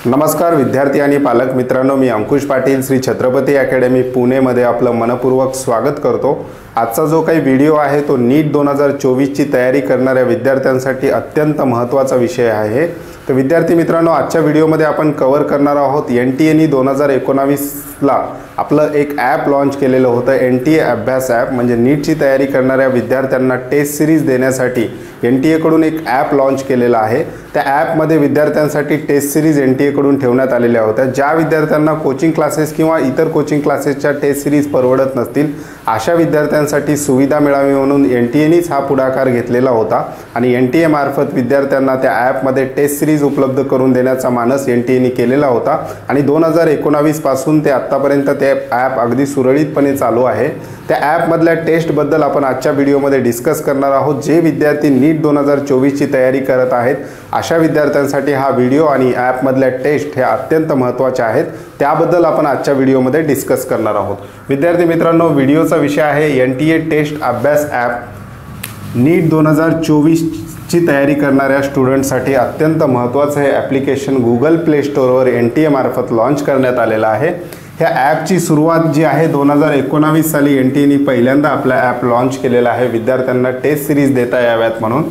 नमस्कार विद्यार्थी आणि पालक मित्रांनो, मी अंकुश पाटील श्री छत्रपती अकॅडमी पुणेमध्ये आपलं मनपूर्वक स्वागत करतो। आजचा जो काही व्हिडिओ आहे तो नीट 2024 ची तयारी करणाऱ्या विद्यार्थ्यांसाठी अत्यंत महत्त्वाचा विषय आहे। तर विद्यार्थी मित्रांनो, आजच्या व्हिडिओमध्ये आपण कव्हर करणार आहोत एनटीएने 2019 ला आपलं एक ॲप लॉन्च केलेलं होतं, एनटीए अभ्यास ॲप। म्हणजे नीटची तयारी करणाऱ्या विद्यार्थ्यांना टेस्ट सिरीज देण्यासाठी एनटीए कडून एक ॲप लॉन्च केलेला आहे। त्या ॲपमध्ये विद्यार्थ्यांसाठी टेस्ट सिरीज एनटीए कडून ठेवण्यात आलेल्या होत्या। ज्या विद्यार्थ्यांना कोचिंग क्लासेस किंवा इतर कोचिंग क्लासेसच्या टेस्ट सिरीज परवडत नसतील अशा विद्यार्थ्यांसाठी सुविधा मिळावी म्हणून एनटीएनेच हा पुढाकार घेतलेला होता आणि एनटीए मार्फत विद्यार्थ्यांना त्या ॲपमध्ये टेस्ट सिरीज उपलब्ध करून देण्याचा मानस एनटीएने केलेला होता आणि 2019 पासून ते आतापर्यंत ते ॲप अगदी सुरळीतपणे चालू आहे। त्या ॲपमधल्या टेस्टबद्दल आपण आजच्या व्हिडिओमध्ये डिस्कस करणार आहोत। जे विद्यार्थी नीट 2024 ची तयारी करत आहेत अशा विद्यार्थ्यांसाठी हा व्हिडिओ आणि ॲपमधल्या टेस्ट हे अत्यंत महत्त्वाचे आहेत, त्याबद्दल आपण आजच्या व्हिडिओमध्ये डिस्कस करणार आहोत। विद्यार्थी मित्रांनो, व्हिडिओचा विषय आहे एनटीए टेस्ट अभ्यास ॲप। नीट 2024 ची तयारी करणाऱ्या स्टुडंटसाठी अत्यंत महत्त्वाचं हे ॲप्लिकेशन गुगल प्ले स्टोअरवर एनटीए मार्फत लॉन्च करण्यात आलेलं आहे। ह्या ॲपची सुरुवात जी आहे 2019 साली एनटीएने पहिल्यांदा आपला ॲप लॉन्च केलेला आहे विद्यार्थ्यांना टेस्ट सिरीज देता याव्यात म्हणून।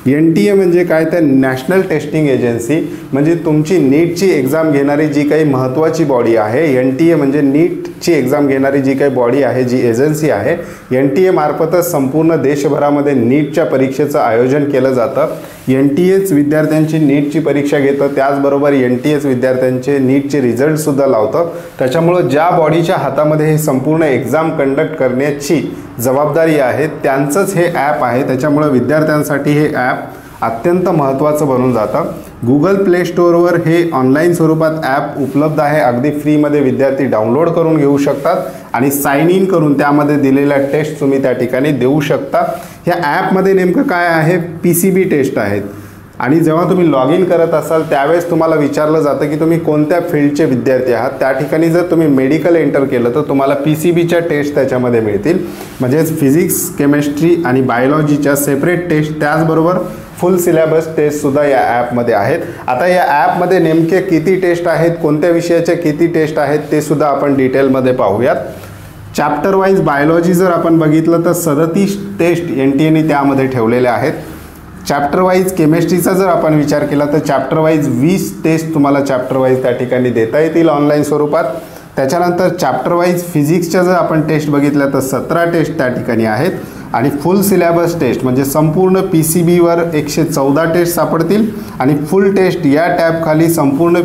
एनटीए म्हणजे काय, तर नॅशनल टेस्टिंग एजन्सी, म्हणजे तुमची नीटची एक्झाम घेणारी जी काही महत्त्वाची बॉडी आहे। एनटीए म्हणजे नीटची एक्झाम घेणारी जी काही बॉडी आहे, जी एजन्सी आहे, एनटीए मार्फतच संपूर्ण देशभरामध्ये नीटच्या परीक्षेचं आयोजन केलं जातं। एनटीएच विद्यार्थ्यांची नीटची परीक्षा घेतं, त्याचबरोबर एनटीएच विद्यार्थ्यांचे नीटचे रिझल्टसुद्धा लावतं। त्याच्यामुळं ज्या बॉडीच्या हातामध्ये हे संपूर्ण एक्झाम कंडक्ट करण्याची जबाबदारी आहे त्यांचंच हे ॲप आहे। त्याच्यामुळं विद्यार्थ्यांसाठी हे ॲप अत्यंत महत्त्वाचं बनून जातं। गुगल प्ले स्टोअरवर हे ऑनलाईन स्वरूपात ॲप उपलब्ध आहे, अगदी फ्रीमध्ये विद्यार्थी डाउनलोड करून घेऊ शकतात आणि साइन इन करून त्यामध्ये दिलेल्या टेस्ट तुम्ही त्या ठिकाणी देऊ शकता। ह्या ॲपमध्ये नेमकं काय आहे, पीसीबी टेस्ट आहेत आणि जेव्हा तुम्ही लॉग इन करत असाल त्यावेळेस तुम्हाला विचारलं जातं की तुम्ही कोणत्या फील्डचे विद्यार्थी आहात। त्या ठिकाणी जर तुम्ही मेडिकल एंटर केलं तर तुम्हाला पीसीबीच्या टेस्ट त्याच्यामध्ये मिळतील, म्हणजेच फिजिक्स, केमिस्ट्री आणि बायोलॉजीच्या सेपरेट टेस्ट, त्याचबरोबर फुल सिलेबस टेस्टसुद्धा या ॲपमध्ये आहेत। आता या ॲपमध्ये नेमके किती टेस्ट आहेत, कोणत्या विषयाच्या किती टेस्ट आहेत ते सुद्धा आपण डिटेलमध्ये पाहूयात। चॅप्टर वाईज बायोलॉजी जर आपण बघितलं तर 37 टेस्ट एनटीएने त्यामध्ये ठेवलेले आहेत। चॅप्टर वाईज केमिस्ट्रीचा जर आपण विचार केला तर चॅप्टर वाईज 20 टेस्ट तुम्हाला चॅप्टर वाईज त्या ठिकाणी देता येतील ऑनलाईन स्वरूपात। त्याच्यानंतर चॅप्टर वाईज फिजिक्सच्या जर आपण टेस्ट बघितल्या तर 17 टेस्ट त्या ठिकाणी आहेत आणि फुल सिलेबस टेस्ट म्हणजे संपूर्ण पीसीबीवर 114 टेस्ट सापडतील आणि फुल टेस्ट या टॅबखाली संपूर्ण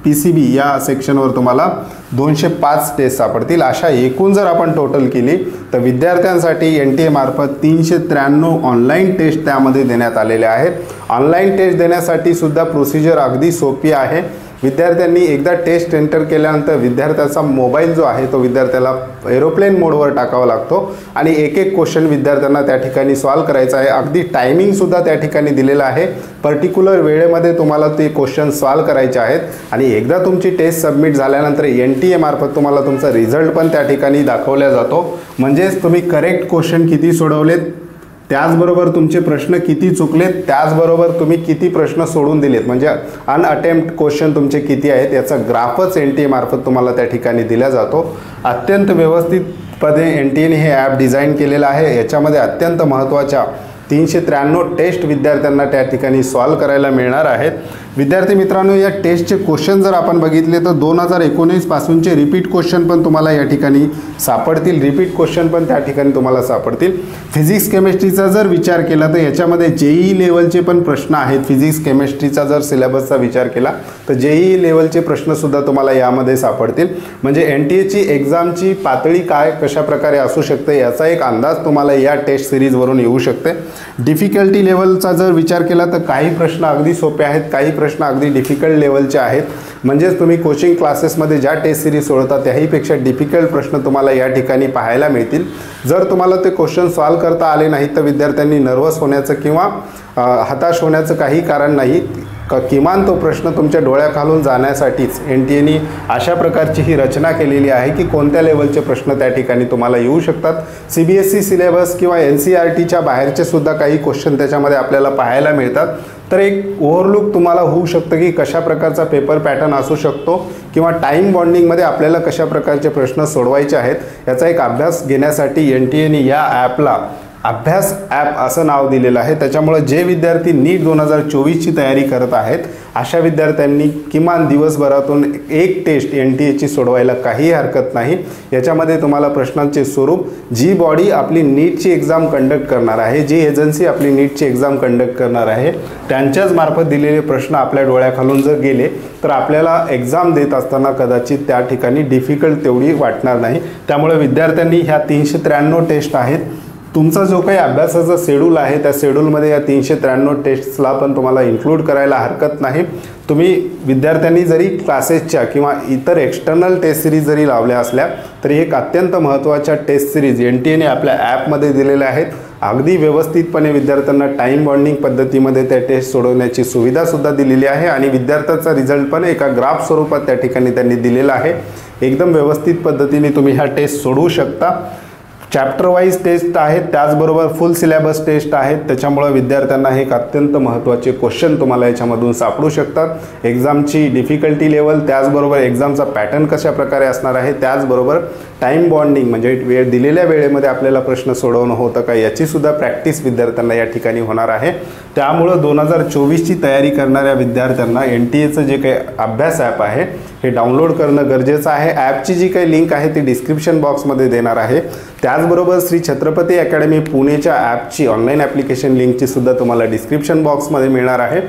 पीसीबी या सेक्शनवर तुम्हाला 205 टेस्ट सापडतील। अशा एकूण जर आपण टोटल केली तर विद्यार्थ्यांसाठी एनटीए मार्फत 393 ऑनलाईन टेस्ट त्यामध्ये देण्यात आलेले आहेत। ऑनलाईन टेस्ट देण्यासाठी सुद्धा प्रोसिजर अगदी सोपी आहे। विद्यार्थ्यांनी एकदा टेस्ट एंटर केल्यानंतर विद्यार्थ्याचा मोबाईल जो आहे तो विद्यार्थ्याला एरोप्लेन मोडवर टाकावा लागतो आणि एक एक क्वेश्चन विद्यार्थ्यांना त्या ठिकाणी सॉल्व करायचा आहे। अगदी टायमिंगसुद्धा त्या ठिकाणी दिलेला आहे, पर्टिक्युलर वेळेमध्ये तुम्हाला ते क्वेश्चन सॉल्व करायचे आहेत आणि एकदा तुमची टेस्ट सबमिट झाल्यानंतर एनटीए मार्फत तुम्हाला तुमचा रिझल्ट पण त्या ठिकाणी दाखवला जातो। म्हणजेच तुम्ही करेक्ट क्वेश्चन किती सोडवलेत, त्याचबरोबर तुमचे प्रश्न किती चुकलेत, त्याचबरोबर तुम्ही किती प्रश्न सोडून दिलेत, म्हणजे अनअटेम्प्ट क्वेश्चन तुमचे किती आहेत याचा ग्राफच एनटीए मार्फत तुम्हाला त्या ठिकाणी दिला जातो। अत्यंत व्यवस्थितपणे एनटीएने हे ॲप डिझाईन केलेलं आहे। याच्यामध्ये अत्यंत महत्त्वाच्या 393 टेस्ट विद्यार्थ्यांना त्या ठिकाणी सॉल्व करायला मिळणार आहेत। विद्यार्थी मित्रांनो, या टेस्टचे क्वेश्चन जर आपण बघितले तर 2019 पासूनचे रिपीट क्वेश्चन पण तुम्हाला या ठिकाणी सापडतील, रिपीट क्वेश्चन पण त्या ठिकाणी तुम्हाला सापडतील। फिजिक्स केमिस्ट्रीचा जर विचार केला तर याच्यामध्ये जेईई लेवलचे पण प्रश्न आहेत। फिजिक्स केमिस्ट्रीचा जर सिलेबसचा विचार केला तर जेईई लेवलचे प्रश्नसुद्धा तुम्हाला यामध्ये सापडतील। म्हणजे एनटीएची एक्झामची पातळी काय कशा प्रकारे असू शकते याचा एक अंदाज तुम्हाला या टेस्ट सिरीजवरून येऊ शकते। डिफिकल्टी लेवलचा जर विचार केला तर काही प्रश्न अगदी सोपे आहेत, काही प्रश्न अगदी डिफिकल्ट लेवलचे आहेत। म्हणजेच तुम्ही कोचिंग क्लासेसमध्ये ज्या टेस्ट सिरीज सोडता त्याहीपेक्षा डिफिकल्ट प्रश्न तुम्हाला या ठिकाणी पाहायला मिळतील। जर तुम्हाला ते क्वेश्चन सॉल्व करता आले नाहीत तर विद्यार्थ्यांनी नर्वस होण्याचं किंवा हताश होण्याचं काही कारण नाही। किमान तो प्रश्न तुमच्या डोळ्याखालून जाण्यासाठीच एनटीएने अशा प्रकारची ही रचना केलेली आहे की कोणत्या लेवलचे प्रश्न त्या ठिकाणी तुम्हाला येऊ शकतात। सीबीएसई सिलेबस किंवा एनसीईआरटीच्या बाहेरचे सुद्धा काही क्वेश्चन त्याच्यामध्ये आपल्याला पाहायला मिळतात। तर एक ओव्हरलुक तुम्हाला होऊ शकतं की कशा प्रकारचा पेपर पॅटर्न असू शकतो किंवा टाईम बॉन्डिंगमध्ये आपल्याला कशा प्रकारचे प्रश्न सोडवायचे आहेत याचा एक अभ्यास घेण्यासाठी NTA या ॲपला अभ्यास ॲप असं नाव दिलेलं आहे। त्याच्यामुळे जे विद्यार्थी नीट 2024ची तयारी करत आहेत अशा विद्यार्थ्यांनी किमान दिवसभरातून एक टेस्ट NTAची सोडवायला काही हरकत नाही। याच्यामध्ये तुम्हाला प्रश्नांचे स्वरूप, जी बॉडी आपली नीटची एक्झाम कंडक्ट करणार आहे, जी एजन्सी आपली नीटची एक्झाम कंडक्ट करणार आहे त्यांच्याच मार्फत दिलेले प्रश्न आपल्या डोळ्याखालून जर गेले तर आपल्याला एक्झाम देत असताना कदाचित त्या ठिकाणी डिफिकल्ट तेवढी वाटणार नाही। त्यामुळे विद्यार्थ्यांनी ह्या 393 टेस्ट आहेत, तुमचा जो काही अभ्यासाचा शेड्यूल आहे त्या शेड्यूलमध्ये या 393 टेस्ट्सला पण तुम्हाला इन्क्लूड करायला हरकत नाही। तुम्ही विद्यार्थ्यांनी जरी क्लासेसच्या किंवा इतर एक्सटर्नल टेस्ट सिरीज जरी लावल्या असल्या तरी एक अत्यंत महत्त्वाच्या टेस्ट सिरीज NTA आपल्या ॲपमध्ये दिलेल्या आहेत। अगदी व्यवस्थितपणे विद्यार्थ्यांना टाईम बॉन्डिंग पद्धतीमध्ये त्या टेस्ट सोडवण्याची सुविधासुद्धा दिलेली आहे आणि विद्यार्थ्याचा रिझल्ट पण एका ग्राफ स्वरूपात त्या ठिकाणी त्यांनी दिलेला आहे। एकदम व्यवस्थित पद्धतीने तुम्ही ह्या टेस्ट सोडवू शकता। चॅप्टर वाईज टेस्ट आहेत, त्याचबरोबर फुल सिलेबस टेस्ट आहेत। त्याच्यामुळे विद्यार्थ्यांना हे एक अत्यंत महत्त्वाचे क्वेश्चन तुम्हाला याच्यामधून सापडू शकतात। एक्झामची डिफिकल्टी लेवल, त्याचबरोबर एक्झामचा पॅटर्न कशा प्रकारे असणार आहे, त्याचबरोबर टाईम बॉन्डिंग म्हणजे दिलेल्या वेळेमध्ये आपल्याला प्रश्न सोडवणं होतं का याची सुद्धा प्रॅक्टिस विद्यार्थ्यांना या ठिकाणी होणार आहे। त्यामुळं 2024ची तयारी करणाऱ्या विद्यार्थ्यांना NTAचं जे काही अभ्यास ॲप आहे हे डाउनलोड करणं गरजेचं आहे। ॲपची जी काही लिंक आहे ती डिस्क्रिप्शन बॉक्समध्ये देणार आहे। त्याचबरोबर Shri Chhatrapati academy पुणेच्या ॲपची online application लिंकची सुद्धा तुम्हाला डिस्क्रिप्शन बॉक्समध्ये मिळणार आहे।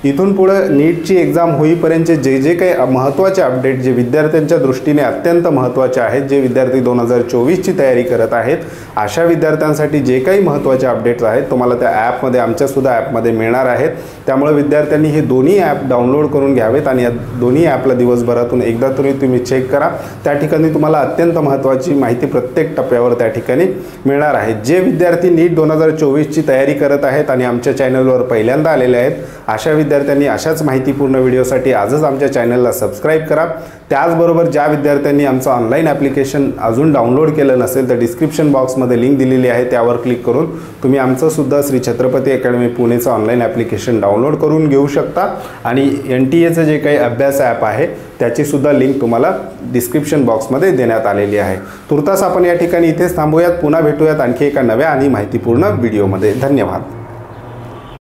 इथून पुढे नीटची एक्झाम होईपर्यंतचे जे काही महत्त्वाचे अपडेट जे विद्यार्थ्यांच्या दृष्टीने अत्यंत महत्त्वाचे आहेत, जे विद्यार्थी 2024ची तयारी करत आहेत अशा विद्यार्थ्यांसाठी जे काही महत्त्वाचे अपडेट्स आहेत तुम्हाला त्या ॲपमध्ये, आमच्यासुद्धा ॲपमध्ये मिळणार आहेत। त्यामुळे विद्यार्थ्यांनी हे दोन्ही ॲप डाउनलोड करून घ्यावेत आणि या दोन्ही ॲपला दिवसभरातून एकदा तरी तुम्ही चेक करा। त्या ठिकाणी तुम्हाला अत्यंत महत्त्वाची माहिती प्रत्येक टप्प्यावर त्या ठिकाणी मिळणार आहे। जे विद्यार्थी नीट 2024ची तयारी करत आहेत आणि आमच्या चॅनलवर पहिल्यांदा आलेले आहेत अशा विद्यार्थ्यांनी अशाच माहितीपूर्ण व्हिडिओसाठी आजच आमच्या चॅनलला सबस्क्राईब करा। त्याचबरोबर ज्या विद्यार्थ्यांनी आमचं ऑनलाईन ॲप्लिकेशन अजून डाउनलोड केलं नसेल तर डिस्क्रिप्शन बॉक्समध्ये लिंक दिलेली आहे, त्यावर क्लिक करून तुम्ही आमचं सुद्धा श्री छत्रपती अकॅडमी पुणेचं ऑनलाईन ॲप्लिकेशन डाउनलोड करून घेऊ शकता आणि NTAचं जे काही अभ्यास ॲप आहे त्याची सुद्धा लिंक तुम्हाला डिस्क्रिप्शन बॉक्समध्ये देण्यात आलेली आहे। तुर्तास आपण या ठिकाणी इथेच थांबूयात, पुन्हा भेटूयात आणखी एका नव्या आणि माहितीपूर्ण व्हिडिओमध्ये। धन्यवाद।